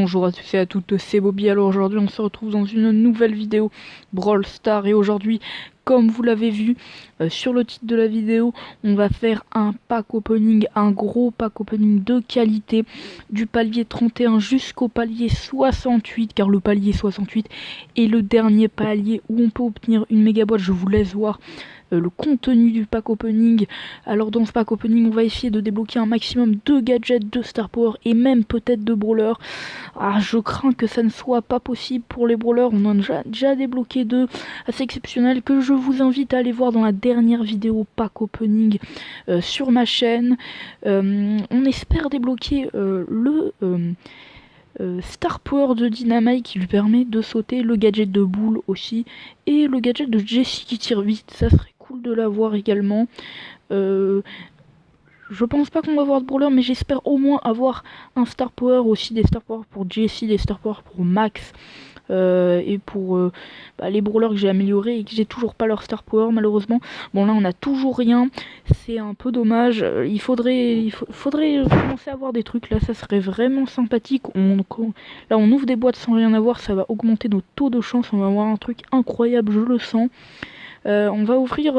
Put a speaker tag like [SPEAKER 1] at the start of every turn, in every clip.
[SPEAKER 1] Bonjour à tous et à toutes, c'est Bobby. Alors aujourd'hui on se retrouve dans une nouvelle vidéo Brawl Stars et aujourd'hui, comme vous l'avez vu sur le titre de la vidéo, on va faire un pack opening, un gros pack opening de qualité du palier 31 jusqu'au palier 68, car le palier 68 est le dernier palier où on peut obtenir une méga boîte. Je vous laisse voir le contenu du pack opening. Alors dans ce pack opening, on va essayer de débloquer un maximum de gadgets, de star power et même peut-être de brawlers. Ah, je crains que ça ne soit pas possible pour les brawlers. On en a déjà débloqué deux assez exceptionnels que je vous invite à aller voir dans la dernière vidéo pack opening sur ma chaîne. On espère débloquer Star Power de Dynamite qui lui permet de sauter, le gadget de Boule aussi, et le gadget de Jessie qui tire vite. Ça serait cool de l'avoir également. Je pense pas qu'on va avoir de brawler, mais j'espère au moins avoir un Star Power aussi, des Star Power pour Jessie, des Star Power pour Max. Et pour les brawlers que j'ai améliorés et que j'ai toujours pas leur Star Power malheureusement. Bon, là on a toujours rien, c'est un peu dommage. Il faudrait commencer à avoir des trucs, là ça serait vraiment sympathique. Là on ouvre des boîtes sans rien avoir, ça va augmenter nos taux de chance, on va avoir un truc incroyable, je le sens. On va ouvrir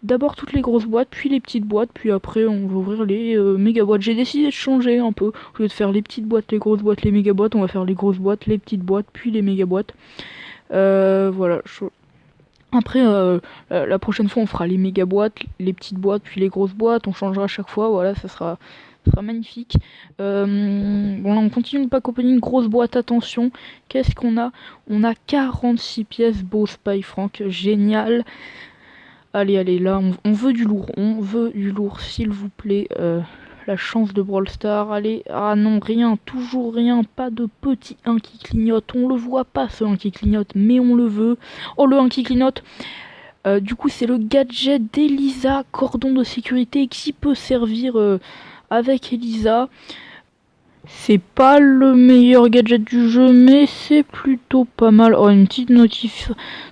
[SPEAKER 1] d'abord toutes les grosses boîtes, puis les petites boîtes, puis après on va ouvrir les méga boîtes. J'ai décidé de changer un peu. Au lieu de faire les petites boîtes, les grosses boîtes, les méga boîtes, on va faire les grosses boîtes, les petites boîtes, puis les méga boîtes. Voilà. Après, la prochaine fois on fera les méga boîtes, les petites boîtes, puis les grosses boîtes. On changera à chaque fois, voilà, ça sera magnifique. Bon là on continue le pack opening, grosse boîte, attention. Qu'est-ce qu'on a? On a 46 pièces, beau Spy Frank, génial. Allez, là, on veut du lourd, s'il vous plaît. La chance de Brawl Stars, allez. Ah non, rien, toujours rien, pas de petit 1 qui clignote. On le voit pas, ce 1 qui clignote, mais on le veut. Oh, le 1 qui clignote. Du coup, c'est le gadget d'Elisa, cordon de sécurité, qui peut servir avec Elisa. C'est pas le meilleur gadget du jeu, mais c'est plutôt pas mal. Oh, une petite notif.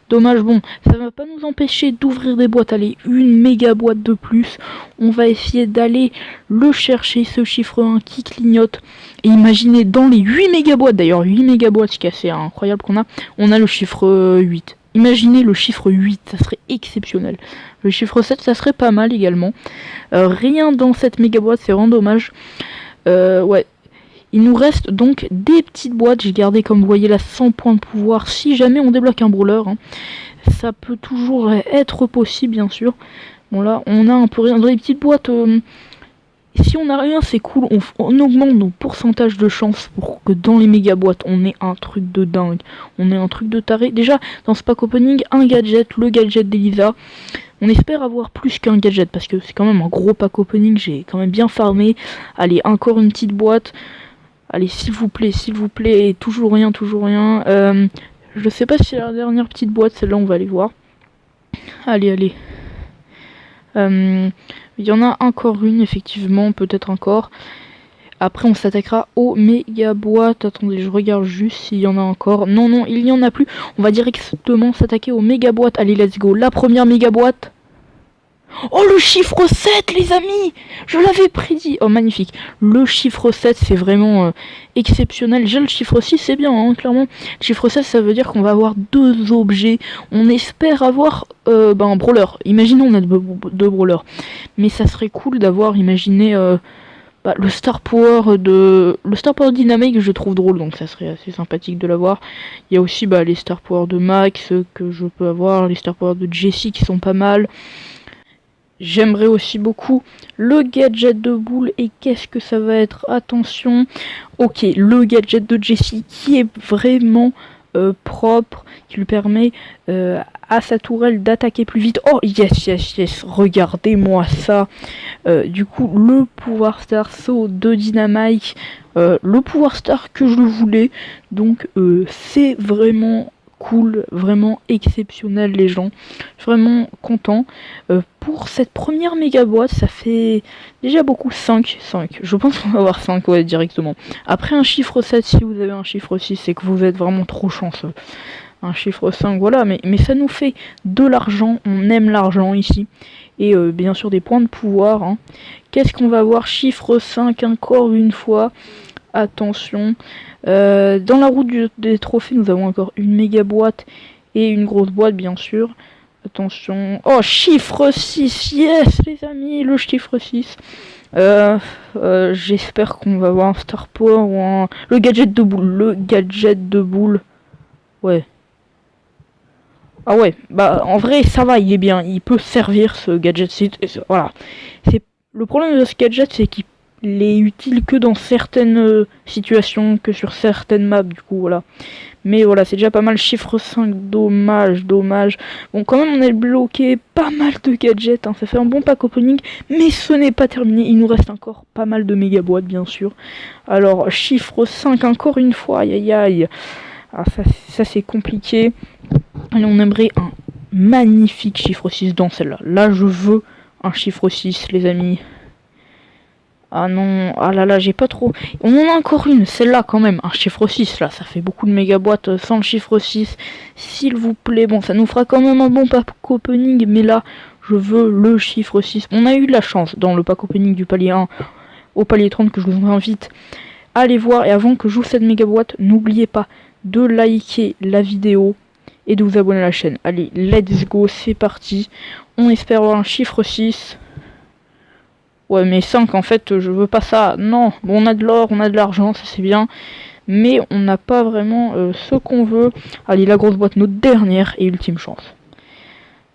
[SPEAKER 1] Dommage, bon, ça va pas nous empêcher d'ouvrir des boîtes. Allez, une méga boîte de plus. On va essayer d'aller le chercher, ce chiffre 1 qui clignote. Et imaginez, dans les 8 méga boîtes, d'ailleurs 8 méga boîtes, ce qui est assez incroyable qu'on a le chiffre 8. Imaginez le chiffre 8, ça serait exceptionnel. Le chiffre 7, ça serait pas mal également. Rien dans cette méga boîte, c'est vraiment dommage. Ouais. Il nous reste donc des petites boîtes. J'ai gardé, comme vous voyez là, 100 points de pouvoir. Si jamais on débloque un brawler, hein, ça peut toujours être possible, bien sûr. Bon là, on a un peu rien. Dans les petites boîtes, si on a rien, c'est cool. On augmente nos pourcentages de chance pour que dans les méga boîtes, on ait un truc de dingue. On ait un truc de taré. Déjà, dans ce pack opening, un gadget, le gadget d'Elisa. On espère avoir plus qu'un gadget parce que c'est quand même un gros pack opening. J'ai quand même bien farmé. Allez, encore une petite boîte. Allez, s'il vous plaît, toujours rien. Je sais pas si c'est la dernière petite boîte, celle-là, on va aller voir. Allez. Il y en a encore une, effectivement, peut-être encore. Après, on s'attaquera aux méga boîtes. Attendez, je regarde juste s'il y en a encore. Non, il n'y en a plus. On va directement s'attaquer aux méga boîtes. Allez, let's go. La première méga boîte. Oh, le chiffre 7, les amis! Je l'avais prédit. Oh, magnifique. Le chiffre 7, c'est vraiment exceptionnel. Déjà, le chiffre 6, c'est bien, hein, clairement. Le chiffre 7, ça veut dire qu'on va avoir deux objets. On espère avoir un brawler. Imaginons, on a deux brawlers. Mais ça serait cool d'avoir, imaginé, le Star Power de Dynamite, que je trouve drôle. Donc, ça serait assez sympathique de l'avoir. Il y a aussi les Star Power de Max que je peux avoir. Les Star Power de Jessie qui sont pas mal. J'aimerais aussi beaucoup le gadget de Boule. Et qu'est-ce que ça va être? Attention. Ok, le gadget de Jessie qui est vraiment propre, qui lui permet à sa tourelle d'attaquer plus vite. Oh yes, regardez-moi ça. Du coup, le pouvoir star saut de Dynamite, le pouvoir star que je voulais. Donc c'est vraiment cool, vraiment exceptionnel, les gens. Je suis vraiment content. Pour cette première méga boîte, ça fait déjà beaucoup. 5. Je pense qu'on va avoir 5, ouais, directement. Après un chiffre 7, si vous avez un chiffre 6, c'est que vous êtes vraiment trop chanceux. Un chiffre 5, voilà, mais ça nous fait de l'argent. On aime l'argent ici. Et bien sûr des points de pouvoir, hein. Qu'est-ce qu'on va avoir? Chiffre 5 encore une fois. attention. Dans la route des trophées, nous avons encore une méga boîte et une grosse boîte, bien sûr. Attention. Oh, chiffre 6, yes les amis, le chiffre 6. J'espère qu'on va avoir un Star Power ou le gadget de boule. Le gadget de boule. Ouais. Ah ouais, bah en vrai ça va, il est bien, il peut servir ce gadget. Voilà. Le problème de ce gadget, c'est qu'il est utile que dans certaines situations, que sur certaines maps, du coup, voilà. Mais voilà, c'est déjà pas mal. Chiffre 5, dommage. Bon, quand même, on a bloqué pas mal de gadgets, hein. Ça fait un bon pack opening, mais ce n'est pas terminé. Il nous reste encore pas mal de méga boîtes, bien sûr. Alors, chiffre 5, encore une fois, aïe. Ah, ça c'est compliqué. Allez, on aimerait un magnifique chiffre 6 dans celle-là. Là, je veux un chiffre 6, les amis. Ah non, ah là, j'ai pas trop... On en a encore une, celle-là quand même, un chiffre 6, là, ça fait beaucoup de méga boîtes sans le chiffre 6. S'il vous plaît, bon, ça nous fera quand même un bon pack opening, mais là, je veux le chiffre 6. On a eu de la chance dans le pack opening du palier 1 au palier 30 que je vous invite à aller voir. Et avant que j'ouvre cette méga boîte, n'oubliez pas de liker la vidéo et de vous abonner à la chaîne. Allez, let's go, c'est parti. On espère avoir un chiffre 6. Ouais, mais 5, en fait, je veux pas ça. Non, bon, on a de l'or, on a de l'argent, ça c'est bien. Mais on n'a pas vraiment ce qu'on veut. Allez, la grosse boîte, notre dernière et ultime chance.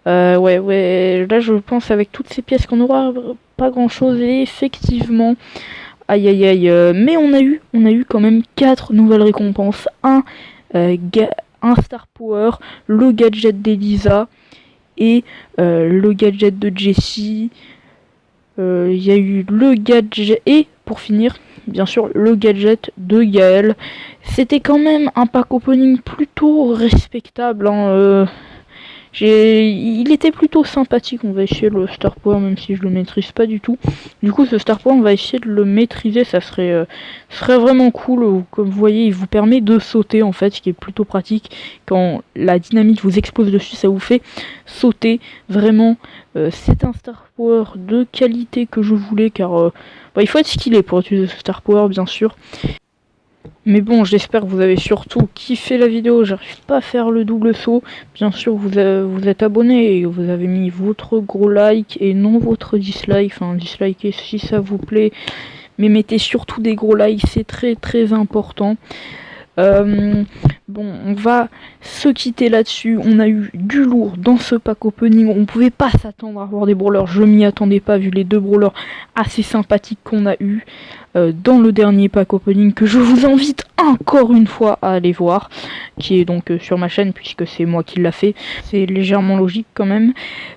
[SPEAKER 1] Ouais, là je pense avec toutes ces pièces qu'on aura pas grand chose. Et effectivement, aïe, mais on a eu quand même 4 nouvelles récompenses. Un Star Power, le gadget d'Elisa et le gadget de Jessie. Il y a eu le gadget et pour finir bien sûr le gadget de Gaël. C'était quand même un pack opening plutôt respectable, hein. Il était plutôt sympathique. On va essayer le Star Power même si je le maîtrise pas du tout. Du coup ce Star Power on va essayer de le maîtriser, ça serait vraiment cool. Comme vous voyez il vous permet de sauter en fait, ce qui est plutôt pratique. Quand la dynamite vous explose dessus ça vous fait sauter vraiment. C'est un Star Power de qualité que je voulais car il faut être skillé pour utiliser ce Star Power bien sûr. Mais bon, j'espère que vous avez surtout kiffé la vidéo. J'arrive pas à faire le double saut. Bien sûr, vous êtes abonné et vous avez mis votre gros like et non votre dislike. Enfin, dislikez si ça vous plaît. Mais mettez surtout des gros likes, c'est très important. Bon, on va se quitter là-dessus. On a eu du lourd dans ce pack opening. On pouvait pas s'attendre à avoir des brawlers. Je m'y attendais pas vu les 2 brawlers assez sympathiques qu'on a eu dans le dernier pack opening que je vous invite encore une fois à aller voir, qui est donc sur ma chaîne puisque c'est moi qui l'a fait. C'est légèrement logique quand même.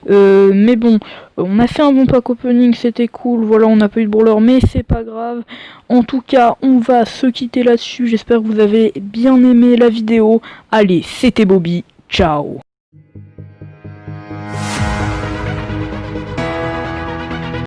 [SPEAKER 1] Mais bon, on a fait un bon pack opening, c'était cool. Voilà, on n'a pas eu de brawler, mais c'est pas grave. En tout cas, on va se quitter là-dessus. J'espère que vous avez bien aimé la vidéo. Allez, c'était Bobby. Ciao.